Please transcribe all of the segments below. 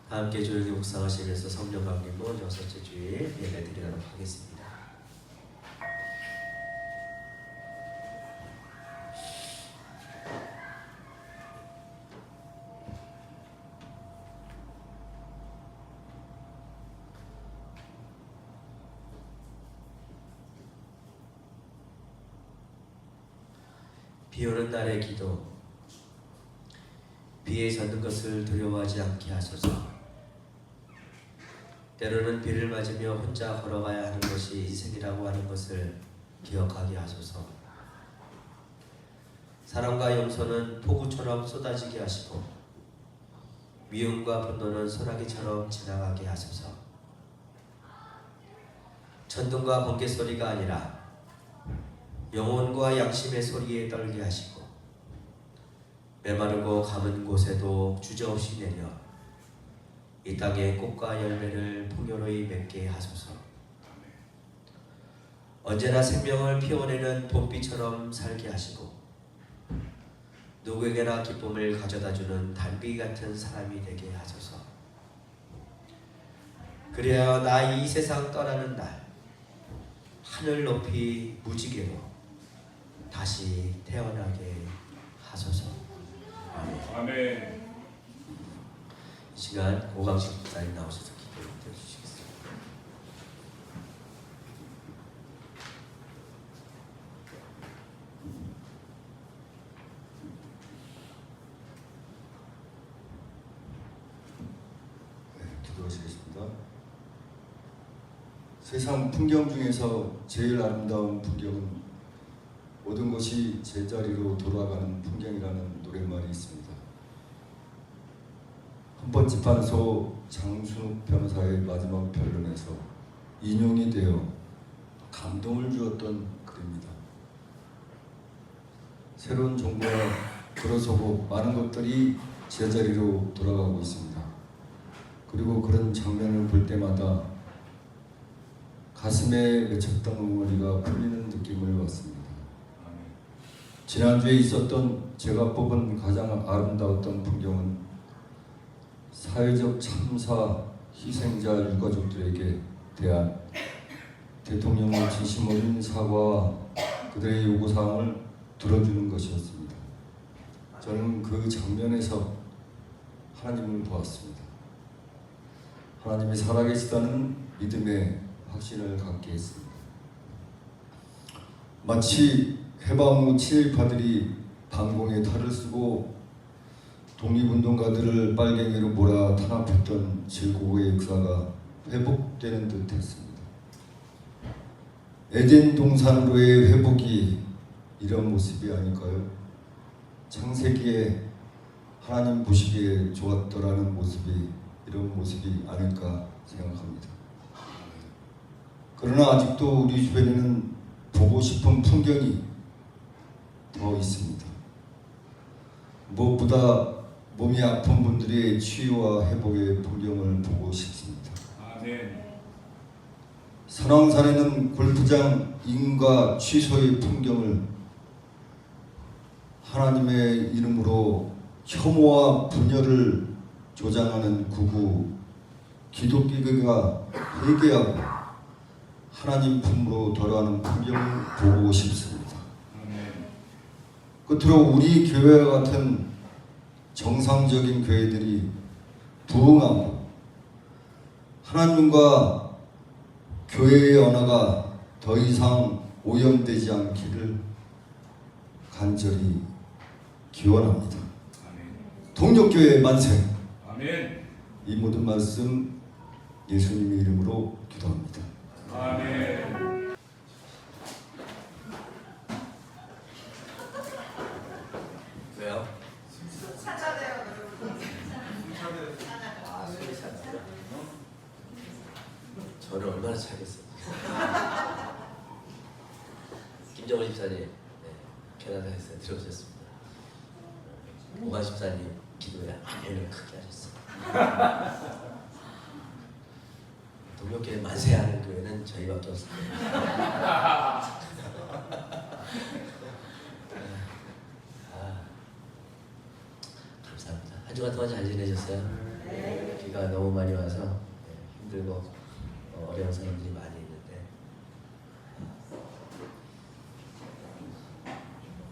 다 함께 조용히 묵상하시면서 성령 강림문 6째 주일 예배드리도록 하겠습니다. 비오는 날의 기도. 비에 젖는 것을 두려워하지 않게 하소서. 때로는 비를 맞으며 혼자 걸어가야 하는 것이 인생이라고 하는 것을 기억하게 하소서. 사랑과 용서는 폭우처럼 쏟아지게 하시고 미움과 분노는 소나기처럼 지나가게 하소서. 천둥과 번개 소리가 아니라 영혼과 양심의 소리에 떨게 하시고 메마르고 가문 곳에도 주저없이 내려 이 땅의 꽃과 열매를 풍요로이 맺게 하소서. 언제나 생명을 피워내는 봄비처럼 살게 하시고 누구에게나 기쁨을 가져다주는 단비 같은 사람이 되게 하소서. 그래야 나 이 세상 떠나는 날 하늘 높이 무지개로 다시 태어나게 하소서. 아멘. 이 시간 오광식 목사님 나오셔서 기도를 드려주시겠습니다. 기도하시겠습니다. 세상 풍경 중에서 제일 아름다운 풍경은 모든 것이 제자리로 돌아가는 풍경이라는 노랫말이 있습니다. 헌법재판소 장순욱 변호사의 마지막 변론에서 인용이 되어 감동을 주었던 글입니다. 새로운 정부가 들어서고 많은 것들이 제자리로 돌아가고 있습니다. 그리고 그런 장면을 볼 때마다 가슴에 맺혔던 응어리가 풀리는 느낌을 받습니다. 지난주에 있었던 제가 뽑은 가장 아름다웠던 풍경은 사회적 참사 희생자 유가족들에게 대한 대통령의 진심 어린 사과와 그들의 요구사항을 들어주는 것이었습니다. 저는 그 장면에서 하나님을 보았습니다. 하나님이 살아계시다는 믿음의 확신을 갖게 했습니다. 마치 해방 후 친일파들이 방공에 탈을 쓰고 독립운동가들을 빨갱이로 몰아 탄압했던 제9의 역사가 회복되는 듯 했습니다. 에덴 동산으로의 회복이 이런 모습이 아닐까요? 창세기에 하나님 보시기에 좋았더라는 모습이 이런 모습이 아닐까 생각합니다. 그러나 아직도 우리 주변에는 보고 싶은 풍경이 더 있습니다. 무엇보다 몸이 아픈 분들의 치유와 회복의 풍경을 보고 싶습니다. 아멘. 산왕산에는 골프장 인과 취소의 풍경을 하나님의 이름으로 혐오와 분열을 조장하는 극우 기독교가 회개하고 하나님 품으로 돌아가는 풍경을 보고 싶습니다. 끝으로 우리 교회와 같은 정상적인 교회들이 부흥하고 하나님과 교회의 언어가 더 이상 오염되지 않기를 간절히 기원합니다. 동력교회 만세. 아멘. 이 모든 말씀 예수님의 이름으로 기도합니다. 아멘. 왜요? 저를 얼마나 차겠어요. 김정은 집사님, 네, 캐나다에서 들어오셨습니다. 오가 집사님 기도에 아멘을 크게 하셨어요. 동료교회 만세하는 교회는 저희밖에 없습니다. 감사합니다. 한 주간 동안 잘 지내셨어요? 네. 비가 너무 많이 와서 힘들고 어려운 사람들이 많이 있는데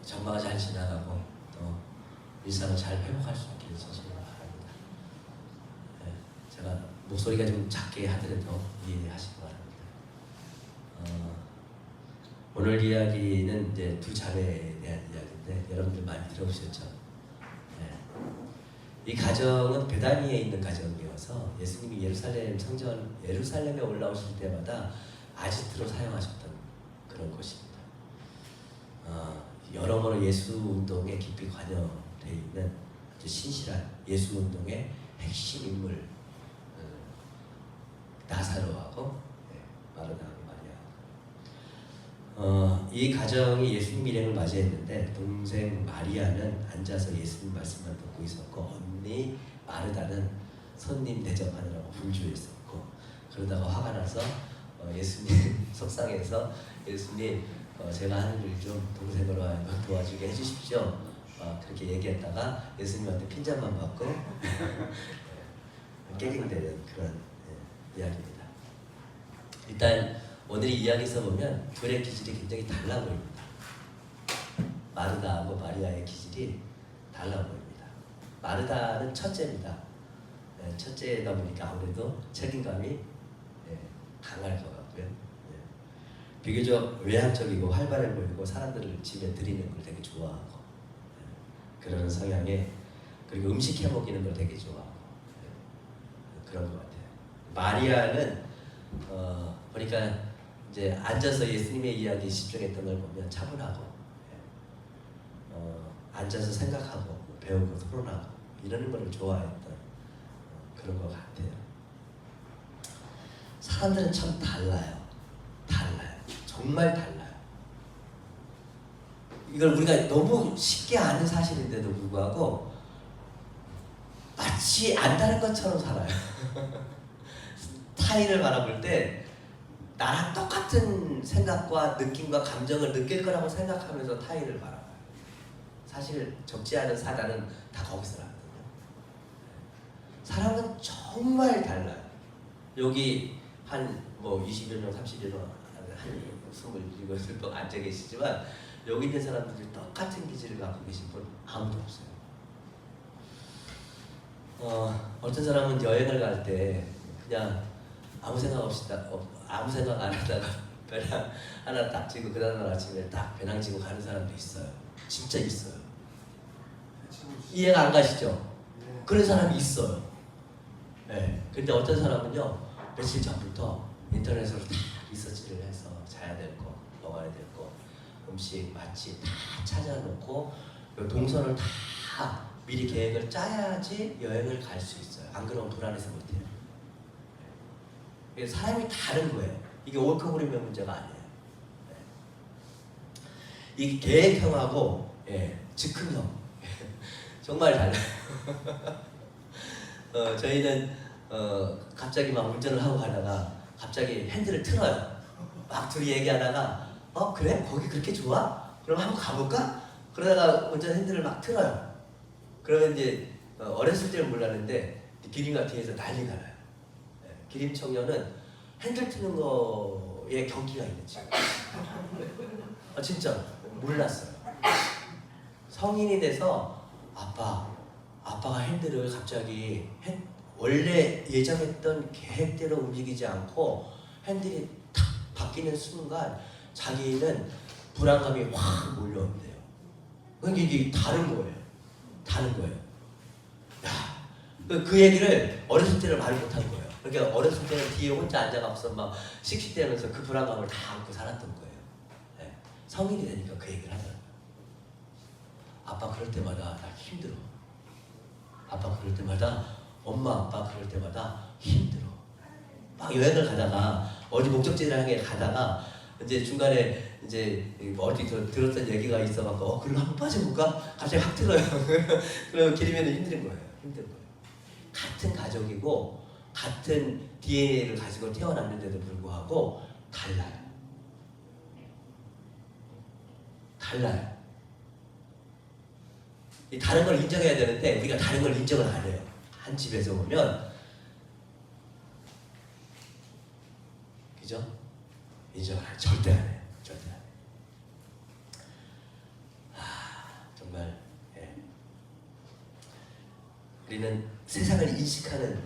장마가 잘 지나가고 또 일상을 잘 회복할 수 있기를 진심으로 바랍니다. 제가 목소리가 좀 작게 하더라도 이해하시기 바랍니다. 오늘 이야기는 이제 두 자매에 대한 이야기인데 여러분들 많이 들어보셨죠? 이 가정은 베다니에 있는 가정이어서 예수님이 예루살렘 성전 예루살렘에 올라오실 때마다 아지트로 사용하셨던 그런 곳입니다. 여러모로 예수 운동에 깊이 관여되어 있는 아주 신실한 예수 운동의 핵심 인물 나사로하고 마르다하고 마리아. 이 가정이 예수님 일행을 맞이했는데 동생 마리아는 앉아서 예수님 말씀만 듣고 있었고 언니 마르다는 손님 대접하느라고 분주했었고 그러다가 화가 나서 예수님 속상해서 예수님 제가 하는 일 좀 동생으로 하여금 도와주게 해주십시오. 그렇게 얘기했다가 예수님한테 핀잔만 받고 깨갱되는 그런 이야기입니다. 일단 오늘 이 이야기에서 보면 둘의 기질이 굉장히 달라 보입니다. 마르다하고 마리아의 기질이 달라 보입니다. 마르다는 첫째입니다. 첫째다 보니까 아무래도 책임감이 강할 것 같고요. 비교적 외향적이고 활발해 보이고 사람들을 집에 들이는 걸 되게 좋아하고 그런 성향에 그리고 음식 해 먹이는 걸 되게 좋아하고 그런 것 같아요. 마리아는 보니까 이제 앉아서 예수님의 이야기에 집중했던 걸 보면 차분하고 앉아서 생각하고 배우고 토론하고 이러는 걸 좋아했던 그런 것 같아요. 사람들은 참 달라요. 정말 달라요. 이걸 우리가 너무 쉽게 아는 사실인데도 불구하고 마치 안다는 것처럼 살아요. 타인을 바라볼 때 나랑 똑같은 생각과 느낌과 감정을 느낄 거라고 생각하면서 타인을 바라봐요. 사실 적지 않은 사단은 다 거기서 나거든요. 사람은 정말 달라요. 여기 한 20여 명, 30여 명, 한 27명 또 앉아 계시지만 여기 있는 사람들이 똑같은 기질을 갖고 계신 분 아무도 없어요. 어떤 사람은 여행을 갈 때 그냥 아무 생각 안 하다가 배낭 하나 딱 지고 그 다음날 아침에 딱 배낭 지고 가는 사람도 있어요. 진짜 있어요. 이해가 안 가시죠? 그런 사람이 있어요. 근데 어떤 사람은요 며칠 전부터 인터넷으로 다 리서치를 해서 자야 될 거, 먹어야 될 거, 음식, 맛집 다 찾아놓고 동선을 다 미리 계획을 짜야지 여행을 갈 수 있어요. 안 그러면 불안해서 못해요. 사람이 다른 거예요. 이게 옳고 그름의 문제가 아니에요. 이 계획형하고 즉흥형 정말 달라요. 저희는 갑자기 막 운전을 하고 가다가 갑자기 핸들을 틀어요. 막 둘이 얘기하다가 그래? 거기 그렇게 좋아? 그럼 한번 가볼까? 그러다가 운전 핸들을 막 틀어요. 그러면 이제 어렸을 때는 몰랐는데 기린과 뒤에서 난리가 나요. 기린 청년은 핸들 트는 거에 경기가 있는지 진짜 몰랐어요. 성인이 돼서 아빠가 핸들을 갑자기 원래 예정했던 계획대로 움직이지 않고 핸들이 탁 바뀌는 순간 자기는 불안감이 확 몰려온대요. 그러니까 이게 다른 거예요. 그 얘기를 어렸을 때는 말 못한 거예요. 그러니까 어렸을 때는 뒤에 혼자 앉아가서 막 씩씩대면서 그 불안감을 다 안고 살았던 거예요. 성인이 되니까 그 얘기를 하더라고요. 아빠 그럴 때마다 나 힘들어. 아빠 그럴 때마다 엄마 아빠 그럴 때마다 힘들어. 막 여행을 가다가 어디 목적지를 향해 가다가 이제 중간에 이제 어디 들었던 얘기가 있어갖고 그럼 한번 빠져볼까? 갑자기 확 틀어요. 그러면 길이면 힘든 거예요. 같은 가족이고 같은 DNA를 가지고 태어났는데도 불구하고 달라요. 이 다른 걸 인정해야 되는데 우리가 다른 걸 인정을 안 해요. 한 집에서 보면 그죠? 인정 안 해. 절대 안 해. 절대 안 해. 정말 예. 우리는 세상을 인식하는,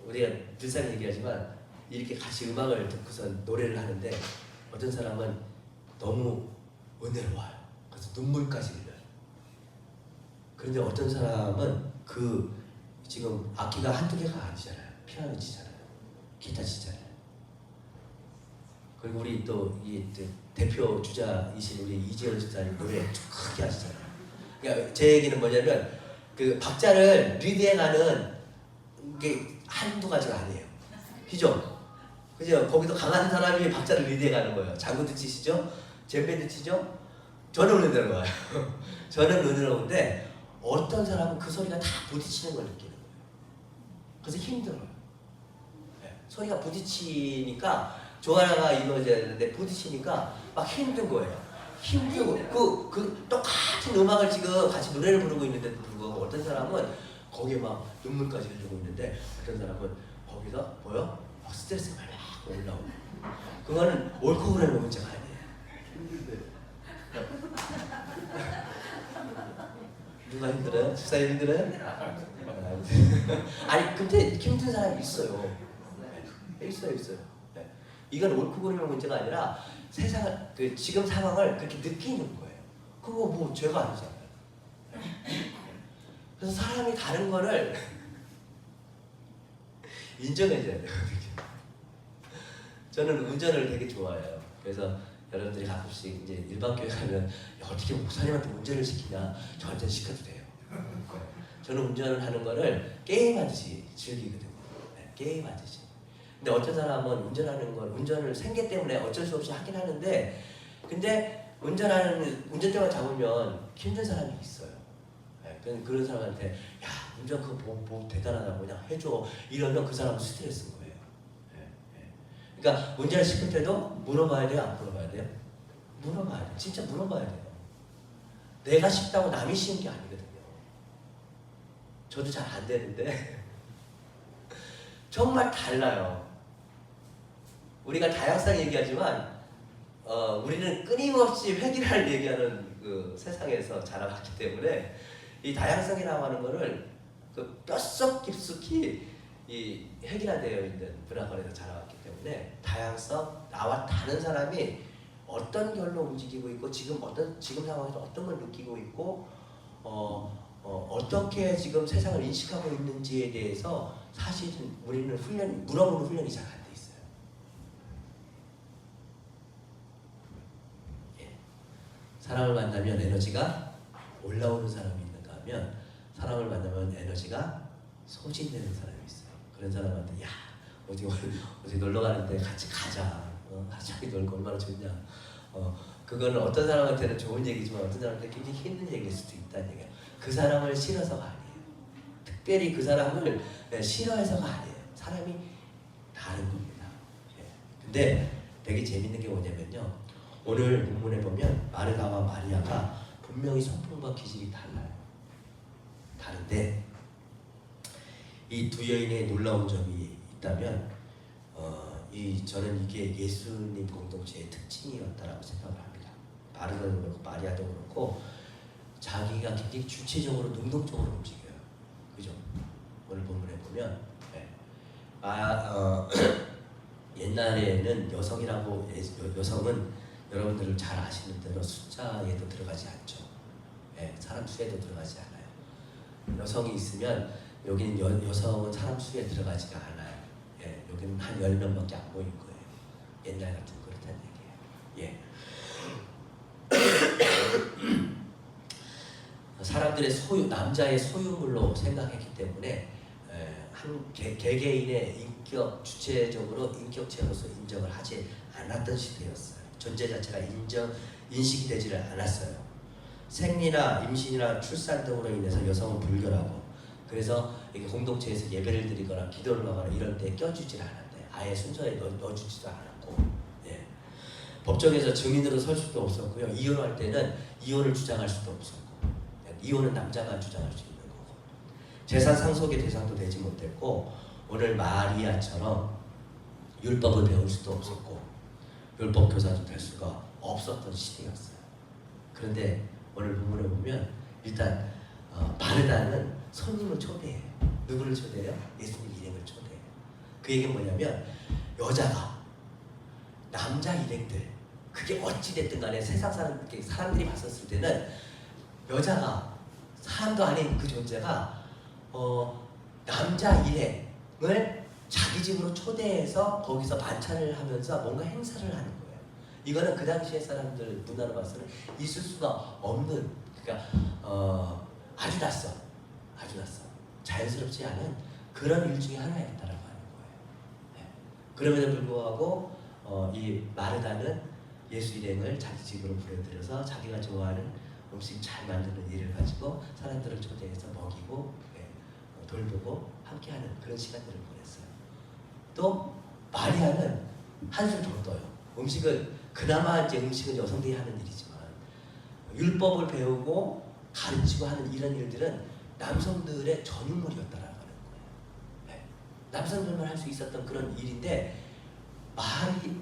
우리가 늘상 얘기하지만 이렇게 같이 음악을 듣고서 노래를 하는데 어떤 사람은 너무 은혜로워요. 그래서 눈물까지 흘려요. 그런데 어떤 사람은 그 지금 악기가 한두 개가 아니잖아요. 피아노 치잖아요. 기타 치잖아요. 그리고 우리 또 이 대표 주자이신 우리 이재현 집사님 노래 크게 하시잖아요. 그러니까 제 얘기는 뭐냐면 그 박자를 리드해가는 게 한두 가지가 아니에요. 그죠? 그죠? 거기도 강한 사람이 박자를 리드해가는 거예요. 장구도 치시죠? 젬베도 치죠? 저는 은혜로워요. 저는 은혜로운데 어떤 사람은 그 소리가 다 부딪히는 걸 느끼는 거예요. 그래서 힘들어요. 네. 소리가 부딪히니까 조화가 이루어져야 되는데 부딪히니까 막 힘든 거예요. 힘들고 그 똑같은 음악을 지금 같이 노래를 부르고 있는데도 불구하고 어떤 사람은 거기에 막 눈물까지 흘리고 있는데 어떤 사람은 거기서 보여? 막 스트레스가 막 올라오고. 그거는 옳고 그름의 문제가 아니에요. 누가 힘들어요? 집사님 힘들어요? 아니 근데 힘든 사람이 있어요. 있어요. 네. 이건 옳고 그름의 문제가 아니라 세상을 그 지금 상황을 그렇게 느끼는 거예요. 그거 뭐 죄가 아니잖아요. 그래서 사람이 다른 거를 인정해줘야 돼요. 저는 운전을 되게 좋아해요. 그래서 여러분들이 가끔씩 이제 일반 교회 가면 어떻게 목사님한테 운전을 시키냐, 저한테 시켜도 돼요. 저는 운전을 하는 거를 게임하듯이 즐기거든요. 네, 게임하듯이. 근데 어떤 사람은 운전하는 걸 운전을 생계 때문에 어쩔 수 없이 하긴 하는데, 근데 운전대만 잡으면 힘든 사람이 있어요. 네, 그런 사람한테 야 운전 그거 뭐 대단하다고 그냥 해줘 이러면 그 사람은 스트레스인 거예요. 네, 네. 그러니까 운전을 시킬 때도 물어봐야 돼요, 안 물어봐야 돼요? 물어봐야 돼요. 진짜 물어봐야 돼요. 내가 쉽다고 남이 쉬운 게 아니거든요. 저도 잘 안 되는데 정말 달라요. 우리가 다양성 얘기하지만 우리는 끊임없이 획일화를 얘기하는 그 세상에서 자라왔기 때문에 이 다양성이라고 하는 거를 그 뼛속 깊숙이 이 획일화되어 있는 문화권에서 자라왔기 때문에 다양성, 나와 다른 사람이 어떤 결로 움직이고 있고 지금 상황에서 어떤 걸 느끼고 있고 어떻게 지금 세상을 인식하고 있는지에 대해서 사실은 우리는 물어보는 훈련이 잘 안 돼 있어요. 예. 사람을 만나면 에너지가 올라오는 사람이 있는가 하면 사람을 만나면 에너지가 소진되는 사람이 있어요. 그런 사람한테 야 어디 놀러 가는데 같이 가자. 같이 놀고 얼마나 좋냐. 그거는 어떤 사람한테는 좋은 얘기지만 어떤 사람한테 굉장히 힘든 얘기일 수도 있다는 얘기예요. 그 사람을 싫어서가 아니에요. 특별히 그 사람을 싫어해서가 아니에요. 사람이 다른 겁니다. 예. 근데 되게 재밌는 게 뭐냐면요. 오늘 본문에 보면 마르다와 마리아가 분명히 성품과 기질이 달라요. 다른데 이 두 여인의 놀라운 점이 있다면 저는 이게 예수님 공동체의 특징이었다라고 생각을 합니다. 마르다도 그렇고 마리아도 그렇고 자기가 굉장히 주체적으로 능동적으로 움직여요. 그죠? 오늘 본문에 보면 옛날에는 여성은 여러분들 잘 아시는 대로 숫자에도 들어가지 않죠. 사람 수에도 들어가지 않아요. 여성이 있으면 여기는 여성은 사람 수에 들어가지가 않아요. 여기는 한 10명밖에 안 보일 거예요. 옛날 같은 그렇다는 얘기예요. 사람들의 남자의 소유물로 생각했기 때문에 한 개개인의 주체적으로 인격체로서 인정을 하지 않았던 시대였어요. 존재 자체가 인식이 되지를 않았어요. 생리나 임신이나 출산 등으로 인해서 여성은 불결하고, 그래서 이게 공동체에서 예배를 드리거나 기도를 하거나 이럴 때 껴주질 않았대요. 아예 순서에 넣어주지도 않았고, 법정에서 증인으로 설 수도 없었고요. 이혼할 때는 이혼을 주장할 수도 없었고, 이혼은 남자가 주장할 수 있는 거고, 재산 상속의 대상도 되지 못했고, 오늘 마리아처럼 율법을 배울 수도 없었고 율법 교사도 될 수가 없었던 시대였어요. 그런데 오늘 본문에 보면 일단 마르다는 손님을 초대해요. 누구를 초대해요? 예수님 일행을 초대해요. 그 얘기는 뭐냐면 여자가 남자 일행들 그게 어찌 됐든 간에 세상 사람들이 봤었을 때는 여자가 사람도 아닌 그 존재가 남자 일행을 자기 집으로 초대해서 거기서 만찬을 하면서 뭔가 행사를 하는 거예요. 이거는 그 당시의 사람들 문화로 봐서는 있을 수가 없는, 그러니까 아주 낯선 자연스럽지 않은 그런 일 중에 하나였다라고 하는 거예요. 네. 그럼에도 불구하고 이 마르다는 예수 일행을 자기 집으로 불러들여서 자기가 좋아하는 음식 잘 만드는 일을 가지고 사람들을 초대해서 먹이고 돌보고 함께하는 그런 시간들을 보냈어요. 또 마리아는 한술 더 떠요. 그나마 이제 음식은 여성들이 하는 일이지만 율법을 배우고 가르치고 하는 이런 일들은 남성들의 전유물이었다라고 하는 거예요. 네. 남성들만 할 수 있었던 그런 일인데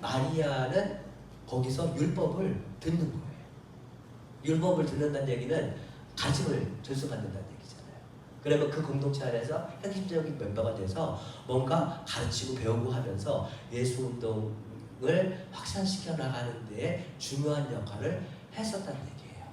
마리아는 거기서 율법을 듣는 거예요. 율법을 듣는다는 얘기는 가르침을 전수받는다는 얘기잖아요. 그러면 그 공동체 안에서 핵심적인 멤버가 돼서 뭔가 가르치고 배우고 하면서 예수 운동을 확산시켜 나가는 데에 중요한 역할을 했었다는 얘기예요.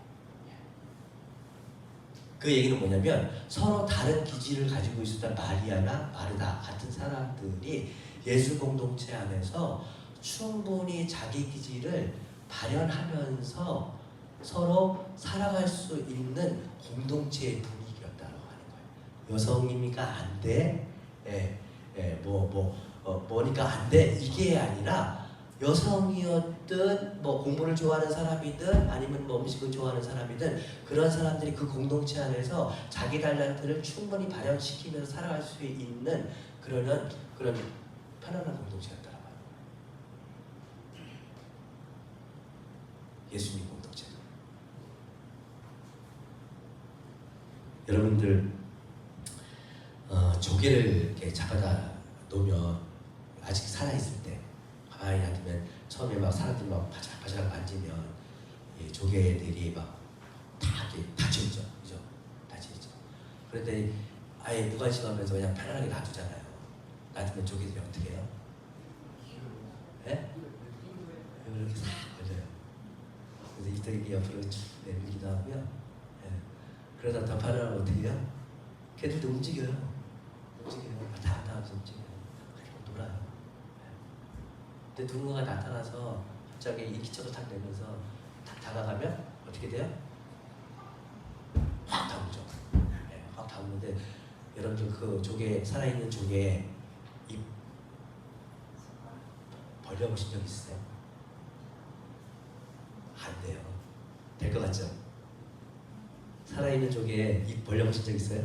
그 얘기는 뭐냐면 서로 다른 기질을 가지고 있었던 마리아나 마르다 같은 사람들이 예수 공동체 안에서 충분히 자기 기질을 발현하면서 서로 살아갈 수 있는 공동체의 분위기였다고 하는 거예요. 여성이니까 안 돼, 뭐니까 안 돼, 이게 아니라 여성이었든 뭐 공부를 좋아하는 사람이든 아니면 뭐 음식을 좋아하는 사람이든 그런 사람들이 그 공동체 안에서 자기 달란트를 충분히 발현시키면서 살아갈 수 있는 그런 편안한 공동체였다고 해요. 예수님 공동체. 여러분들 조개를 이렇게 잡아다 놓으면 아직 살아있을 때 가만히 놔두면 처음에 막 사람들이 막 바삭바삭 만지면 이 조개들이 막 다 이렇게 다치죠, 그죠? 다치죠. 그런데 아예 무관심하면서 그냥 편안하게 놔두잖아요. 놔두면 조개들이 어떻게 해요? 예? 이렇게 싹 걸려요. 그래서 이쪽이 옆으로 쭉 내밀기도 하고요. 예. 그러다 더 편안하면 어떻게 해요? 걔들도 움직여요. 왔다 갔다 하면서 움직여요. 그리고 놀아요. 근데 누군가가 나타나서 갑자기 인기척을 탁 내면서 탁 다가가면 어떻게 돼요? 확 다오죠. 네, 확 다오는데 여러분들 그 조개, 살아있는 조개 입 벌려보신 적 있으세요? 안 돼요. 될 것 같죠? 살아있는 조개 입 벌려보신 적 있어요?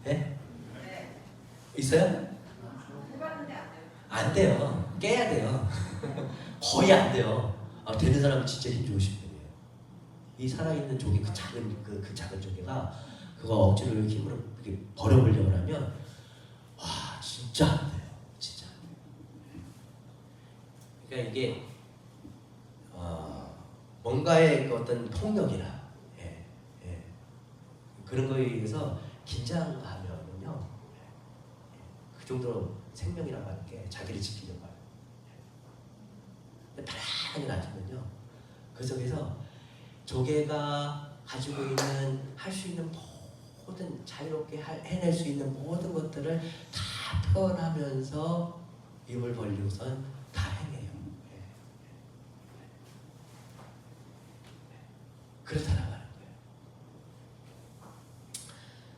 네? 있어요? 안 돼요. 깨야 돼요. 거의 안 돼요. 되는 사람은 진짜 힘 좋으신 분이에요. 이 살아있는 조개, 그 작은 조개가 그거 억지로 힘으로 이렇게 버려보려고 하면 와 진짜 안 돼요. 진짜. 그러니까 이게 뭔가의 그 어떤 폭력이나 그런 거에 의해서 긴장하면요 그 정도로 생명이라고 하는 게 자기를 지키려고 해요. 근데 편안하게 놔두면요 그 속에서 조개가 가지고 있는 할 수 있는 모든 자유롭게 해낼 수 있는 모든 것들을 다 표현하면서 입을 벌리고선 다 행해요. 그렇다라고 하는 거예요.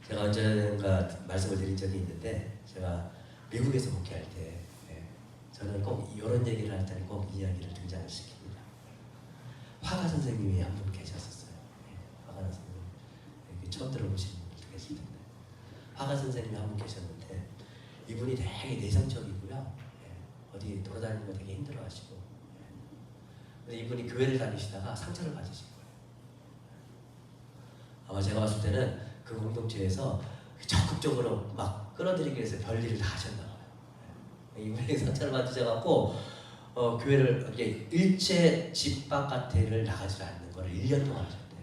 제가 언젠가 말씀을 드린 적이 있는데 제가 미국에서 목회할 때 저는 꼭 이런 얘기를 할 때는 꼭 이야기를 등장을 시킵니다. 화가 선생님이 한 분 계셨었어요. 화가 선생님 처음 들어보신 분들 계실 텐데 화가 선생님이 한 분 계셨는데 이분이 되게 내성적이고요. 어디 돌아다니는 거 되게 힘들어하시고 근데 이분이 교회를 다니시다가 상처를 받으신 거예요. 아마 제가 봤을 때는 그 공동체에서 적극적으로 막 끌어들이기 위해서 별일을 다 하셨나 봐요. 이분이 상처를 받으셔갖고 교회를 이렇게 일체 집 바깥에를 나가지 않는 걸 1년 동안 하셨대요.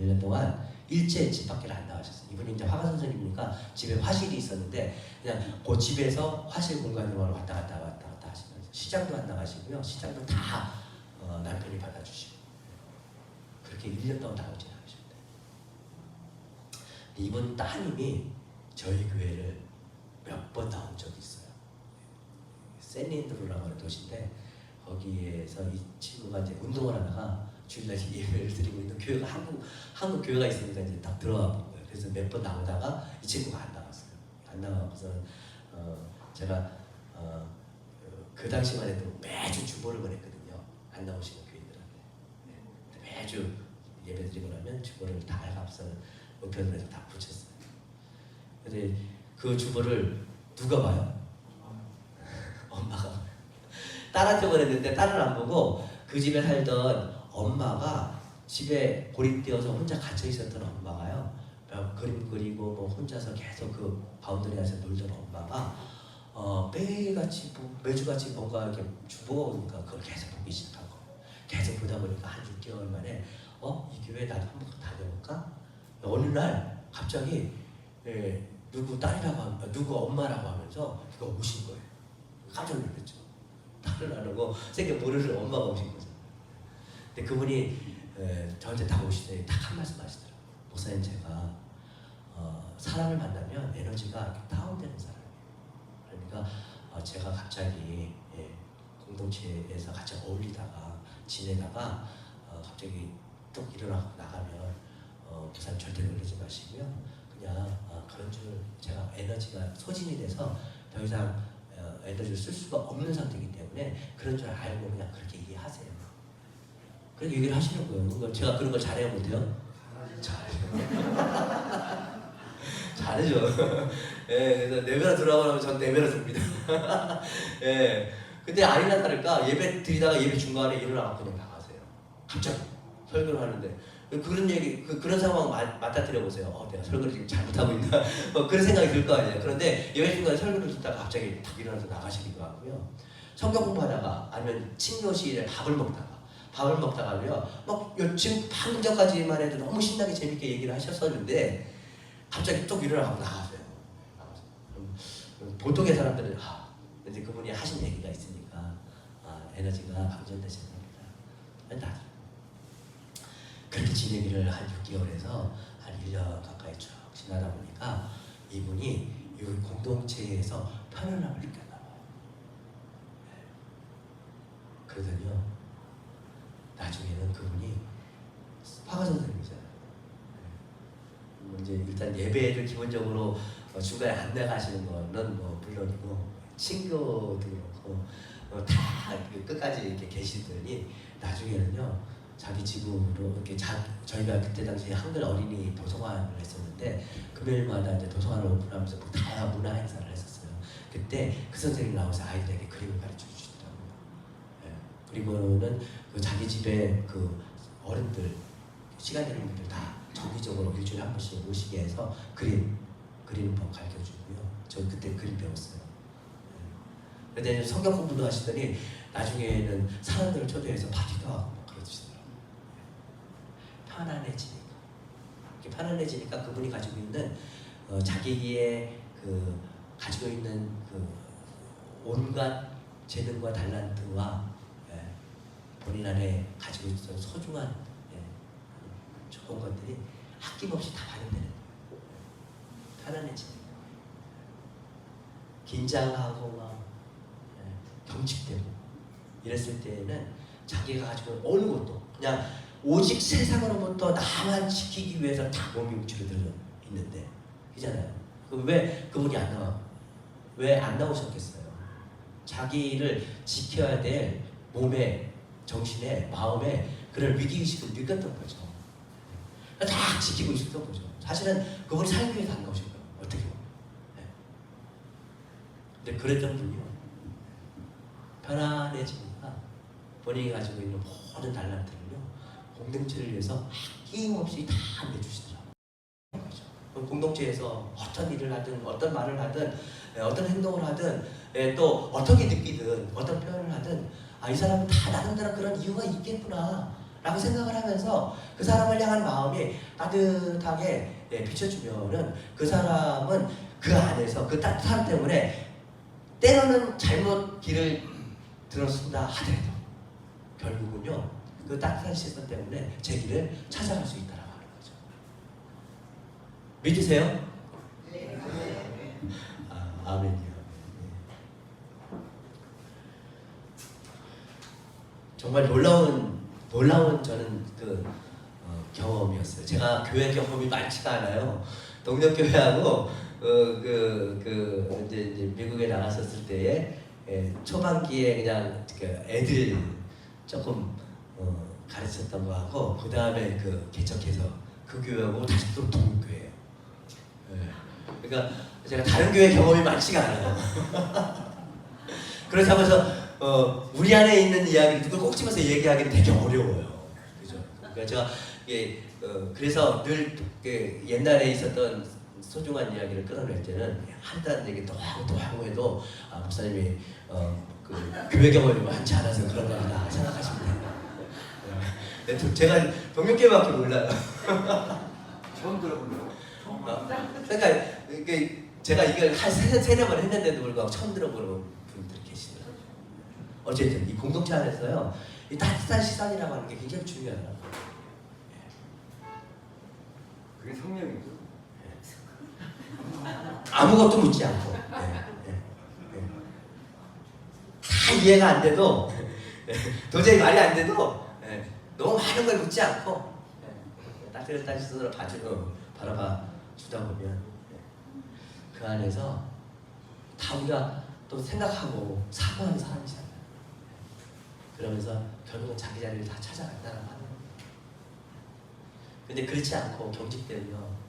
1년 동안 일체 집 밖에를 안 나가셨어요. 이분이 이제 화가 선생님이니까 집에 화실이 있었는데 그냥 그 집에서 화실 공간으로 왔다 갔다 하시면서 시장도 안 나가시고요. 시장도 다 남편이 받아주시고 그렇게 1년 동안 나오지 않으셨대요. 이분 따님이 저희 교회를 몇 번 나온 적이 있어요. 샌린드로라고 하는 도시인데 거기에서 이 친구가 이제 운동을 하다가 주일날 예배를 드리고 있는 교회가 한국 교회가 있으니까 이제 딱 들어와 본 거예요. 그래서 몇 번 나오다가 이 친구가 안 나왔어요. 안 나와서는 제가 그 당시만 해도 매주 주보를 보냈거든요. 안 나오시는 교인들한테. 네. 매주 예배 드리고 나면 주보를 다 값을 우편으로 해서 다 붙였어요. 근데 그 주보를 누가 봐요? 엄마가. 딸한테 보냈는데 딸을 안 보고 그 집에 살던 엄마가 집에 고립되어서 혼자 갇혀 있었던 엄마가요. 그림 그리고 뭐 혼자서 계속 그 바운더리에서 놀던 엄마가 매주같이 뭔가 이렇게 주보가 오니까 그걸 계속 보기 시작한 거예요. 계속 보다 보니까 한 6개월 만에 이 교회 나도 한번 다녀볼까? 어느 날 갑자기 누구 딸이라고 하면 누구 엄마라고 하면서 누가 오신 거예요. 깜짝 놀랐죠. 딸을 안 오고 생겨 모르는 엄마가 오신 거죠. 근데 그분이 저한테 딱 오시더니 딱 한 말씀 하시더라고요. 목사님, 제가 사람을 만나면 에너지가 이렇게 다운되는 사람이에요. 그러니까 제가 갑자기 공동체에서 같이 어울리다가 지내다가 갑자기 뚝 일어나고 나가면 목사님 절대 놀라지 마시고요. 그냥 그런 줄 제가 에너지가 소진이 돼서 더 이상 에너지를 쓸 수가 없는 상태이기 때문에 그런 줄 알고 그냥 그렇게 얘기하세요. 그렇게 얘기를 하시는 거예요. 제가 그런 걸 잘해요, 못해요? 잘해요. 잘해죠. 예, 그래서 내배로 들어가면 전 내배로 듭니다. 예, 근데 아니나 다를까 예배 드리다가 예배 중간에 일어나서 그냥 나가세요. 갑자기 설교를 하는데 그런 얘기, 그런 상황 맞닥뜨려 보세요. 내가 설교를 지금 잘못하고 있나? 그런 생각이 들 거 아니에요. 그런데 예배 중간에 설교를 듣다가 갑자기 탁 일어나서 나가시기도 하고요. 성경 공부하다가 아니면 친교실에 밥을 먹다가요. 막 지금 방금 전까지만 해도 너무 신나게 재밌게 얘기를 하셨었는데 갑자기 또 일어나고 나가세요. 보통의 사람들은 이제 그분이 하신 얘기가 있으니까 에너지가 방전되시는 겁니다. 그렇게 지내기를 한 6개월에서 한 1년 가까이 쭉 지나다 보니까 이분이 이 공동체에서 편안함을 느꼈나 봐요. 그러더니요, 나중에는 그분이 화가 선생님이잖아요. 이제 일단 예배를 기본적으로 중간에 안 나가시는 거는 뭐 물론이고 친구도 그렇고 다 끝까지 이렇게 계시더니 나중에는요, 자기 집으로 이렇게 저희가 그때 당시에 한글 어린이 도서관을 했었는데 금요일마다 이제 도서관을 오픈하면서 뭐 다양한 문화 행사를 했었어요. 그때 그 선생님 나와서 아이들에게 그림을 가르쳐 주시더라고요. 예. 그리고는 그 자기 집에 그 어른들, 시간 되는 분들 다 정기적으로 일주일에 한 번씩 모시게 해서 그리는 법 가르쳐 주고요. 저 그때 그림 배웠어요. 예. 근데 성경 공부도 하시더니 나중에는 사람들을 초대해서 파티도 하고 편안해지니까. 이렇게 편안해지니까 그분이 가지고 있는 자기의 가지고 있는 온갖 재능과 달란트와 본인 안에 가지고 있던 소중한 좋은 것들이 아낌없이 다 발현되는 거예요. 편안해지니까. 긴장하고 막 경직되고 이랬을 때는 자기가 가지고 있는 어느 것도 그냥 오직 세상으로부터 나만 지키기 위해서 다 몸이 움츠러들어 있는데, 이잖아요. 왜 그분이 안 나와? 왜 안 나오셨겠어요? 자기를 지켜야 될 몸에, 정신에, 마음에 그런 위기의식을 느꼈던 거죠. 다 지키고 있었던 거죠. 사실은 그분이 살기 위해서 안 나오신 거예요. 어떻게 보면. 근데 그랬던 분이요, 편안해지니까 본인이 가지고 있는 모든 달란트를요 공동체를 위해서 아낌없이 다 내주시더라고요. 공동체에서 어떤 일을 하든 어떤 말을 하든 어떤 행동을 하든 또 어떻게 느끼든 어떤 표현을 하든 이 사람은 다 나름대로 그런 이유가 있겠구나 라고 생각을 하면서 그 사람을 향한 마음이 따뜻하게 비춰주면은 그 사람은 그 안에서 그 따뜻함 때문에 때로는 잘못 길을 들었습니다 하더라도 결국은요 그 따뜻한 시선 때문에 제 길을 찾아갈 수 있다라고 하는 거죠. 믿으세요? 네. 아멘이요. 정말 놀라운 저는 그 경험이었어요. 제가 교회 경험이 많지가 않아요. 동력교회하고 이제 미국에 나갔었을 때에 초반기에 그냥 그 애들 조금 가르쳤던 거 하고 그 다음에 그 개척해서 그 교회하고 다시 또 동교회예요. 그러니까 제가 다른 교회 경험이 많지가 않아요. 그렇다고 해서 우리 안에 있는 이야기를 누굴 꼭 집어서 얘기하기는 되게 어려워요. 그죠? 그러니까 제가 그래서 늘 옛날에 있었던 소중한 이야기를 끌어낼 때는 한다는 얘기 또 하고 해도 목사님이 그 교회 경험이 많지 않아서 그런 거다 생각하시면 돼요. 제가 동명교회밖에 몰라요. 처음 들어보네요. 그러니까 제가 이걸 한 세네 번 했는데도 불구하고 처음 들어보는 분들이 계시더라고요. 어쨌든 이 공동체 안에서요, 이 따뜻한 시선이라고 하는 게 굉장히 중요하더라고요. 그게 성령이죠. 아무것도 묻지 않고 다 이해가 안 돼도 도저히 말이 안 돼도 너무 많은 걸 묻지 않고 따뜻한 시선으로 바라봐 주다 보면 그 안에서 다 우리가 또 생각하고 사고하는 사람이잖아요. 그러면서 결국은 자기 자리를 다 찾아간다는 하는 거예요. 근데 그렇지 않고 경직되면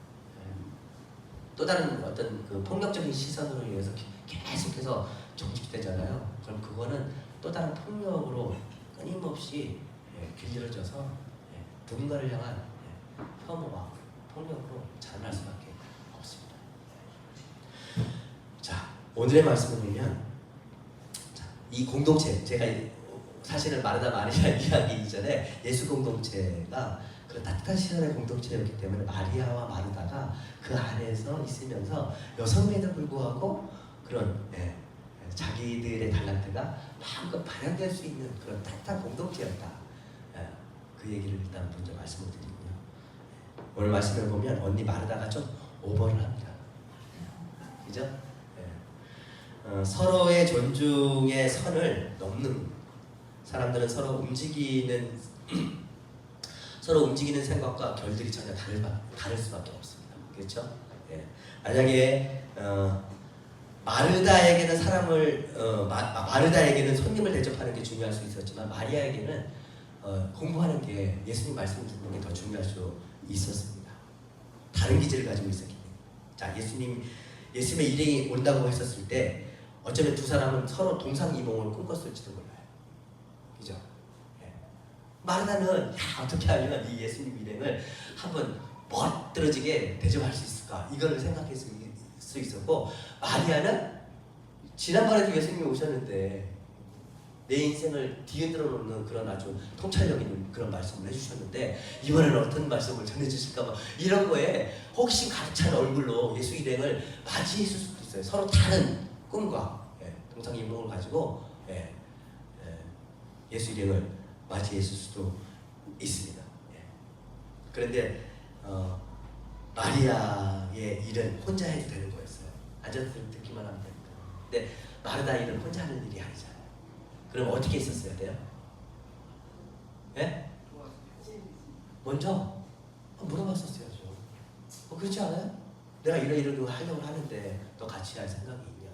또 다른 어떤 그 폭력적인 시선으로 인해서 계속해서 정직되잖아요. 그럼 그거는 또 다른 폭력으로 끊임없이 길들여져서 누군가를 향한 혐오와 폭력으로 자라날 수밖에 없습니다. 자, 오늘의 말씀을 보면 이 공동체, 제가 사실은 마르다 마리아 이야기 이전에 예수 공동체가 그런 따뜻한 시선의 공동체였기 때문에 마리아와 마르다가 그 안에서 있으면서 여성에도 불구하고 그런 자기들의 달란트가 마음껏 발현될 수 있는 그런 따뜻한 공동체였다. 그 얘기를 일단 먼저 말씀을 드리고요. 오늘 말씀을 보면 언니 마르다가 좀 오버를 합니다. 그죠? 서로의 존중의 선을 넘는 사람들은 서로 움직이는 생각과 결들이 전혀 다를 수밖에 없습니다. 그렇죠? 만약에 마르다에게는 손님을 대접하는 게 중요할 수 있었지만 마리아에게는 공부하는 게 예수님 말씀 듣는 게 더 중요할 수 있었습니다. 다른 기질을 가지고 있었기 때문에. 자, 예수님의 일행이 온다고 했었을 때 어쩌면 두 사람은 서로 동상이몽을 꿈꿨을지도 몰라요. 그죠? 마르다는 어떻게 하면 이 예수님 일행을 한번 멋들어지게 대접할 수 있을까? 이걸 생각할 수 있었고, 마리아는 지난번에도 예수님이 오셨는데 내 인생을 뒤흔들어 놓는 그런 아주 통찰력 있는 그런 말씀을 해주셨는데 이번에는 어떤 말씀을 전해주실까 봐 이런 거에 혹시 가득 찬 얼굴로 예수 일행을 맞이했을 수도 있어요. 서로 다른 꿈과 동상이몽을 가지고 예수 일행을 맞이했을 수도 있습니다. 그런데 마리아의 일은 혼자 해도 되는 거였어요. 앉아서 듣기만 하면 됩니다. 근데 마르다 일은 혼자 하는 일이 아니잖아요. 그럼 어떻게 했었어야 돼요? 먼저 물어봤었어야죠. 그렇지 않아요? 내가 이런 거 하려고 하는데 너 같이 할 생각이 있냐?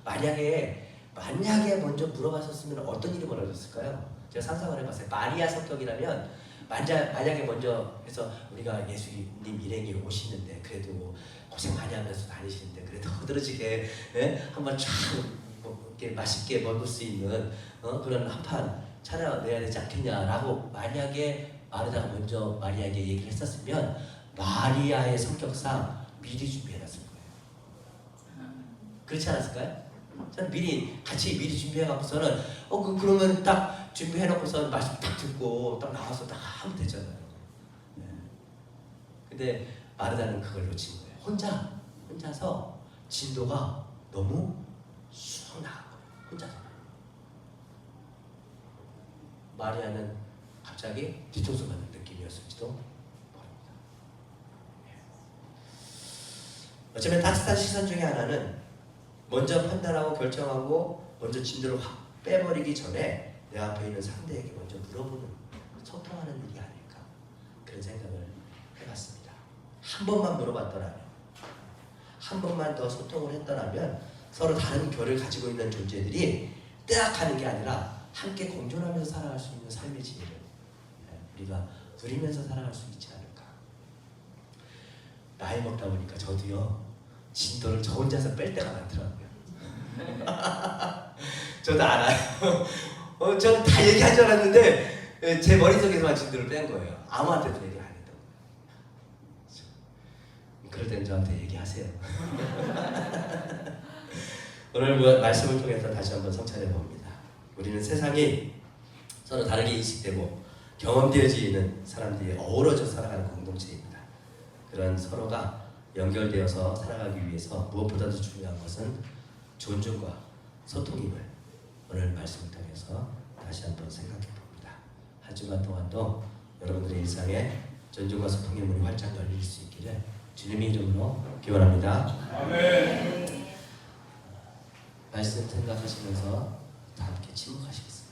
만약에 먼저 물어봤었으면 어떤 일이 벌어졌을까요? 제가 상상을 해봤어요. 마리아 성격이라면 만약에 먼저 해서 우리가 예수님 일행이 오시는데 그래도 고생 많이 하면서 다니시는데 그래도 허드러지게 한번 쫙 이렇게 맛있게 먹을 수 있는 그런 한 판 차려내야 되지 않겠냐라고 만약에 마르다가 먼저 마리아에게 얘기를 했었으면 마리아의 성격상 미리 준비해놨을 거예요. 그렇지 않았을까요? 저는 같이 미리 준비해갖고서는 그러면 딱 준비해놓고서 말씀 딱 듣고 딱 나와서 딱 하면 되잖아요. 네. 근데 마르다는 그걸 놓친 거예요. 혼자서 진도가 너무 쑥 나간 거예요. 혼자서. 마리아는 갑자기 뒤통수 맞는 느낌이었을지도 모릅니다. 어쩌면 따뜻한 시선 중에 하나는 먼저 판단하고 결정하고 먼저 진도를 확 빼버리기 전에 내 앞에 있는 상대에게 먼저 물어보는, 소통하는 일이 아닐까, 그런 생각을 해봤습니다. 한 번만 물어봤더라면, 한 번만 더 소통을 했더라면 서로 다른 결을 가지고 있는 존재들이 뜨악하는 게 아니라 함께 공존하면서 살아갈 수 있는 삶의 지혜를 우리가 누리면서 살아갈 수 있지 않을까. 나이 먹다 보니까 저도요, 진도를 저 혼자서 뺄 때가 많더라고요. 저도 알아요. 저는 다 얘기한 줄 알았는데 제 머릿속에서만 진도를 뺀 거예요. 아무한테도 얘기 안 했던 거예요. 그럴 때는 저한테 얘기하세요. 오늘 말씀을 통해서 다시 한번 성찰해 봅니다. 우리는 세상이 서로 다르게 인식되고 경험되어지는 사람들이 어우러져 살아가는 공동체입니다. 그런 서로가 연결되어서 살아가기 위해서 무엇보다도 중요한 것은 존중과 소통임을 오늘 말씀을 통해서 다시 한번 생각해 봅니다. 한 주간 동안도 여러분들의 일상에 존중과 소통의 문이 활짝 열릴 수 있기를 주님의 이름으로 기원합니다. 아멘. 말씀 생각하시면서 다 함께 침묵하시겠습니다.